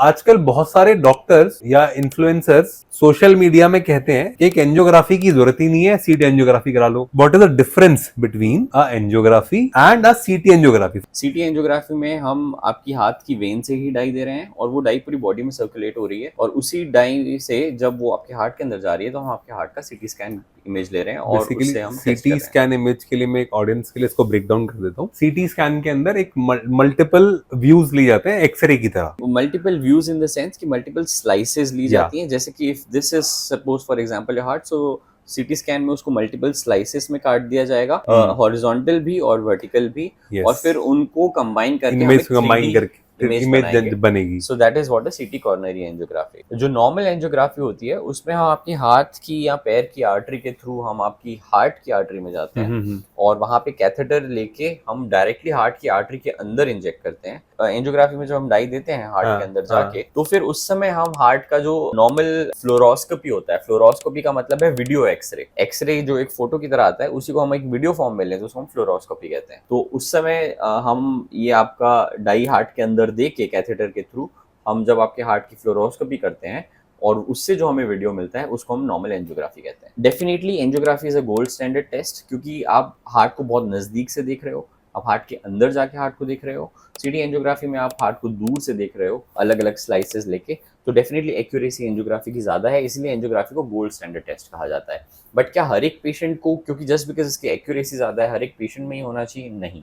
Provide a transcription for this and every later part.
आजकल बहुत सारे डॉक्टर्स या इन्फ्लुएंसर्स सोशल मीडिया में कहते हैं कि एक एंजियोग्राफी की जरूरत ही नहीं है, सीटी एंजियोग्राफी करा लो। What is the difference between a angiography and a CT angiography? CT angiography में हम आपकी हाथ की वेन से ही डाई दे रहे हैं और वो डाई पूरी बॉडी में सर्कुलेट हो रही है और उसी डाई से जब वो आपके हार्ट के अंदर जा रही है तो हम आपके हार्ट का सीटी स्कैन इमेज ले रहे हैं और उससे हम सीटी स्कैन इमेज के लिए मैं एक ऑडियंस के लिए इसको ब्रेक डाउन कर देता हूँ। सीटी स्कैन के अंदर एक मल्टीपल व्यूज ली जाते हैं एक्सरे की तरह। Multiple views in the sense कि मल्टीपल स्लाइसेस ली जाती हैं, जैसे कि if this is suppose for example your heart, so CT scan में उसको मल्टीपल स्लाइसेस में काट दिया जाएगा, हॉरिजॉन्टल भी और वर्टिकल भी, और फिर उनको कंबाइन करके इमेज बनेगी। So that is what a सीटी कॉर्नरी एंजियोग्राफी। जो नॉर्मल एंजियोग्राफी होती है उसमें हम आपकी हाथ की या पैर की आर्टरी के थ्रू हम आपकी हार्ट की आर्टरी में जाते हैं और वहां पे कैथेटर लेके हम डायरेक्टली हार्ट की आर्टरी के अंदर इंजेक्ट करते हैं। एंजियोग्राफी में जो हम डाई देते हैं हार्ट के अंदर जाके, तो फिर उस समय हम हार्ट का जो नॉर्मल फ्लोरोस्कोपी होता है, फ्लोरोस्कोपी का मतलब है वीडियो एक्सरे, एक्सरे जो एक फोटो की तरह आता है उसी को हम एक वीडियो फॉर्म में लेते हैं, उसको हम फ्लोरोस्कोपी कहते हैं। तो उस समय हम ये आपका डाई हार्ट के अंदर दे के कैथेटर के थ्रू हम जब आपके हार्ट की फ्लोरोस्कोपी करते हैं और उससे जो हमें वीडियो मिलता है उसको हम नॉर्मल एंजियोग्राफी कहते हैं। Definitely angiography is a gold standard test, क्योंकि आप हार्ट को बहुत नजदीक से देख रहे हो, आप हार्ट के अंदर जाके हार्ट को देख रहे हो। सीटी एंजियोग्राफी में आप हार्ट को दूर से देख रहे हो अलग अलग स्लाइसेस लेके, तो डेफिनेटली एक्यूरेसी एंजियोग्राफी की ज्यादा है, इसलिए एंजियोग्राफी को गोल्ड स्टैंडर्ड टेस्ट कहा जाता है। बट क्या हर एक पेशेंट को, क्योंकि जस्ट बिकॉज इसकी एक्यूरेसी ज्यादा है, हर एक पेशेंट में ही होना चाहिए? नहीं।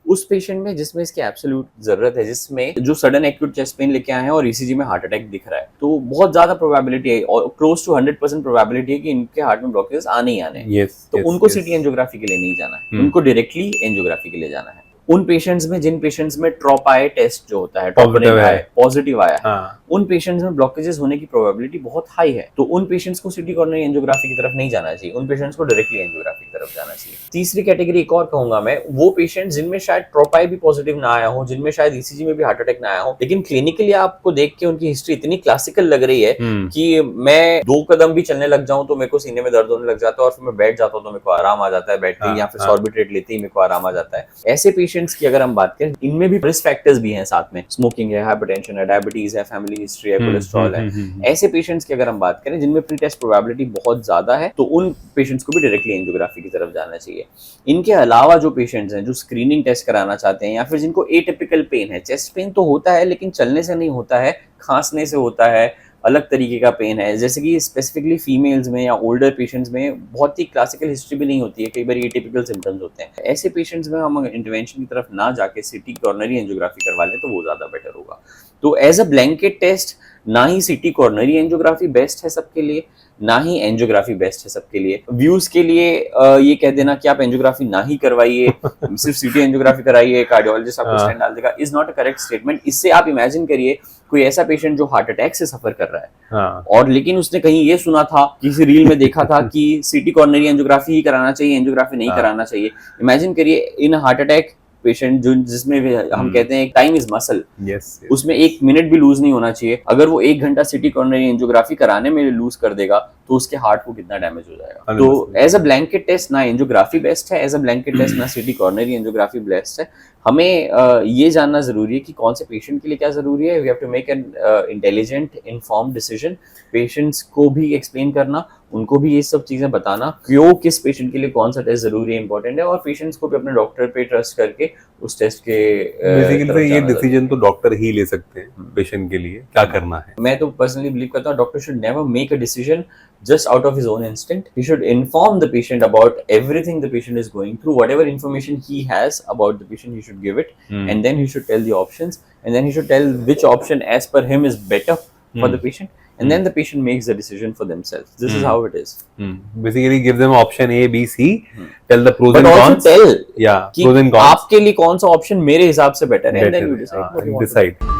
उस पेशेंट में जिसमें इसकी एब्सोल्यूट जरूरत है, जिसमें जो सडन एक्यूट चेस्ट पेन लेके आए हैं और ईसीजी में हार्ट अटैक दिख रहा है, तो बहुत ज्यादा प्रोबेबिलिटी है और क्लोज टू 100% प्रोबेबिलिटी है कि इनके हार्ट में ब्लॉकेज आने ही आने हैं। तो उनको सीटी एंजियोग्राफी के लिए नहीं जाना है, उनको डायरेक्टली एंजियोग्राफी के लिए जाना है। उन पेशेंट्स में जिन पेशेंट्स में ट्रोपाई टेस्ट जो होता है, पॉजिटिव आया है, उन पेशेंट्स में ब्लॉकेजेस होने की प्रोबेबिलिटी बहुत हाई है, तो उन पेशेंट्स को सीटी कॉर्नरी एंजियोग्राफी की तरफ नहीं जाना चाहिए, उन पेशेंट्स को डायरेक्टली एंजियोग्राफी की तरफ जाना चाहिए। तीसरी कैटेगरी एक और कहूंगा मैं, वो पेशेंट जिनमें शायद ट्रोपाई भी पॉजिटिव ना आया हो, जिनमें शायद ईसीजी में भी हार्ट अटैक ना आया हो, लेकिन क्लिनिकली आपको देख के उनकी हिस्ट्री इतनी क्लासिकल लग रही है कि मैं 2 कदम भी चलने लग जाऊं तो मेरे को सीने में दर्द होने लग जाता है और फिर मैं बैठ जाता हूं तो मेरे को आराम आ जाता है बैठते ही, या फिर सॉर्बिट्रेट लेते ही मेरे को आराम आ जाता है। ऐसे पेशेंट्स की अगर हम बात करें, इनमें भी रिस्क फैक्टर्स भी हैं साथ में, स्मोकिंग है, हाइपरटेंशन है, डायबिटीज है, फैमिली हिस्ट्री है, कोलेस्ट्रॉल है, ऐसे पेशेंट्स की अगर हम बात करें जिनमें प्री टेस्ट प्रोबेबिलिटी बहुत ज्यादा है, तो उन पेशेंट्स को भी डायरेक्टली एंजियोग्राफी की तरफ जाना चाहिए। इनके अलावा जो पेशेंट्स हैं जो स्क्रीनिंग टेस्ट कराना चाहते हैं या फिर जिनको एटिपिकल पेन है, चेस्ट पेन तो होता है लेकिन चलने से नहीं होता है, खांसने से होता है, अलग तरीके का पेन है, जैसे कि स्पेसिफिकली फीमेल्स में या ओल्डर पेशेंट्स में बहुत ही क्लासिकल हिस्ट्री भी नहीं होती है, कई बार एटिपिकल सिम्टम्स होते हैं, ऐसे पेशेंट्स में हम इंटरवेंशन की तरफ ना जाके सीटी कॉर्नरी एंजियोग्राफी करवा लें तो वो ज्यादा बेटर होगा। तो एज अ ब्लैंकेट टेस्ट ना ही सीटी कॉर्नरी एंजियोग्राफी बेस्ट है सबके लिए, ना ही एंजियोग्राफी बेस्ट है सबके लिए। व्यूज के लिए ये कह देना कि आप एंजियोग्राफी ना ही करवाइए, सिर्फ सीटी एंजियोग्राफी कराइए, कार्डियोलॉजिस्ट आपको स्टेंट डाल देगा, is not a correct statement. इससे आप इमेजिन करिए कोई ऐसा पेशेंट जो हार्ट अटैक से सफर कर रहा है और लेकिन उसने कहीं ये सुना था, किसी रील में देखा था कि सीटी कॉर्नरी एंजियोग्राफी ही कराना चाहिए, एंजियोग्राफी नहीं कराना चाहिए। इमेजिन करिए इन हार्ट अटैक पेशेंट जो जिसमें हम कहते हैं टाइम इज मसल, उसमें 1 मिनट भी लूज नहीं होना चाहिए। अगर वो 1 घंटा सीटी कॉर्नरी एंजियोग्राफी कराने में लूज कर देगा तो उसके हार्ट को कितना डैमेज हो जाएगा। तो एज अ ब्लैंकेट टेस्ट ना एंजियोग्राफी बेस्ट है, एज अ ब्लैंकेट टेस्ट ना सीटी कॉर्नरी एंजियोग्राफी बेस्ट है। हमें ये जानना जरूरी है कि कौन से पेशेंट के लिए क्या जरूरी है। We have to make an intelligent informed decision. Patients को भी एक्सप्लेन करना, उनको भी ये सब चीजें बताना क्यों किस पेशेंट के लिए कौन सा टेस्ट जरूरी है, इंपॉर्टेंट है, और पेशेंट्स को भी अपने डॉक्टर पे ट्रस्ट करके उस टेस्ट के बेसिकली ये डिसीजन तो डॉक्टर ही ले सकते हैं पेशेंट के लिए क्या करना है। मैं तो पर्सनली बिलीव करता हूँ doctor should never make a decision just out of his own instinct. He should inform the patient about everything the patient is going through, whatever information he has about the patient he should give it, and then he should tell the options, and then he should tell which option as per him is better for the patient, and then the patient makes the decision for themselves. This is how it is. Basically give them option A, B, C, tell the pros and cons, but also tell pros and cons, आपके लिए कौन सा option मेरे हिसाब से better है, and then you decide.